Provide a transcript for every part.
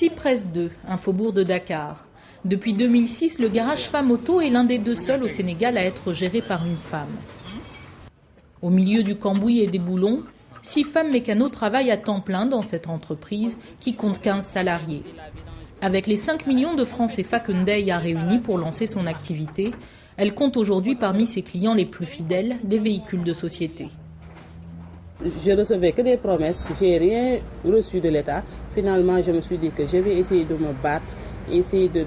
Cypress 2, un faubourg de Dakar. Depuis 2006, le garage Femme Auto est l'un des 2 seuls au Sénégal à être géré par une femme. Au milieu du cambouis et des boulons, 6 femmes mécanos travaillent à temps plein dans cette entreprise qui compte 15 salariés. Avec les 5 millions de francs CFA que Ndeye a réunis pour lancer son activité, elle compte aujourd'hui parmi ses clients les plus fidèles des véhicules de société. Je recevais que des promesses, je n'ai rien reçu de l'État. Finalement, je me suis dit que je vais essayer de me battre, essayer de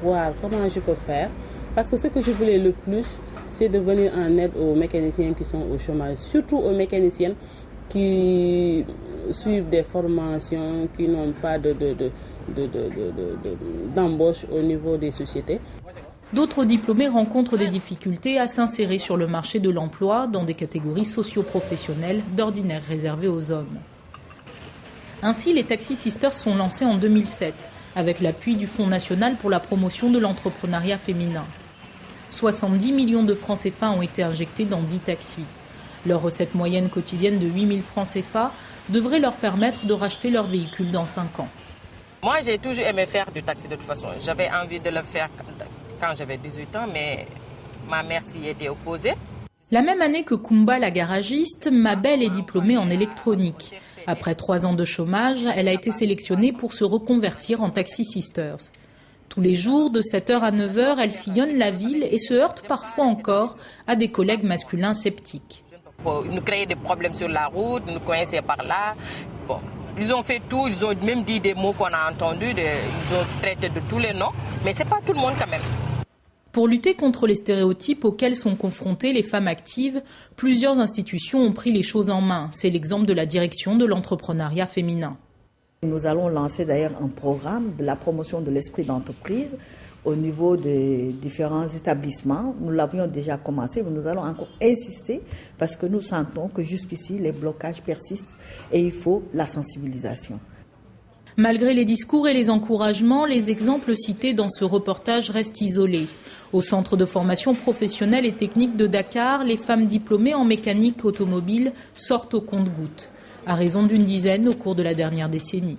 voir comment je peux faire. Parce que ce que je voulais le plus, c'est de venir en aide aux mécaniciens qui sont au chômage, surtout aux mécaniciennes qui suivent des formations, qui n'ont pas d'embauche au niveau des sociétés. D'autres diplômés rencontrent des difficultés à s'insérer sur le marché de l'emploi dans des catégories socio-professionnelles d'ordinaire réservées aux hommes. Ainsi, les Taxi Sisters sont lancés en 2007 avec l'appui du Fonds national pour la promotion de l'entrepreneuriat féminin. 70 millions de francs CFA ont été injectés dans 10 taxis. Leur recette moyenne quotidienne de 8 000 francs CFA devrait leur permettre de racheter leur véhicule dans 5 ans. Moi, j'ai toujours aimé faire du taxi de toute façon. J'avais envie de le faire quand j'avais 18 ans, mais ma mère s'y était opposée. La même année que Kumba, la garagiste, Mabel est diplômée en électronique. Après 3 ans de chômage, elle a été sélectionnée pour se reconvertir en Taxi Sisters. Tous les jours, de 7h à 9h, elle sillonne la ville et se heurte parfois encore à des collègues masculins sceptiques. Ils nous créaient des problèmes sur la route, ils nous coinçaient par là. Bon, ils ont fait tout, ils ont même dit des mots qu'on a entendus, ils ont traité de tous les noms, mais ce n'est pas tout le monde quand même. Pour lutter contre les stéréotypes auxquels sont confrontées les femmes actives, plusieurs institutions ont pris les choses en main. C'est l'exemple de la direction de l'entrepreneuriat féminin. Nous allons lancer d'ailleurs un programme de la promotion de l'esprit d'entreprise au niveau des différents établissements. Nous l'avions déjà commencé, mais nous allons encore insister parce que nous sentons que jusqu'ici les blocages persistent et il faut la sensibilisation. Malgré les discours et les encouragements, les exemples cités dans ce reportage restent isolés. Au centre de formation professionnelle et technique de Dakar, les femmes diplômées en mécanique automobile sortent au compte-gouttes, à raison d'10 au cours de la dernière décennie.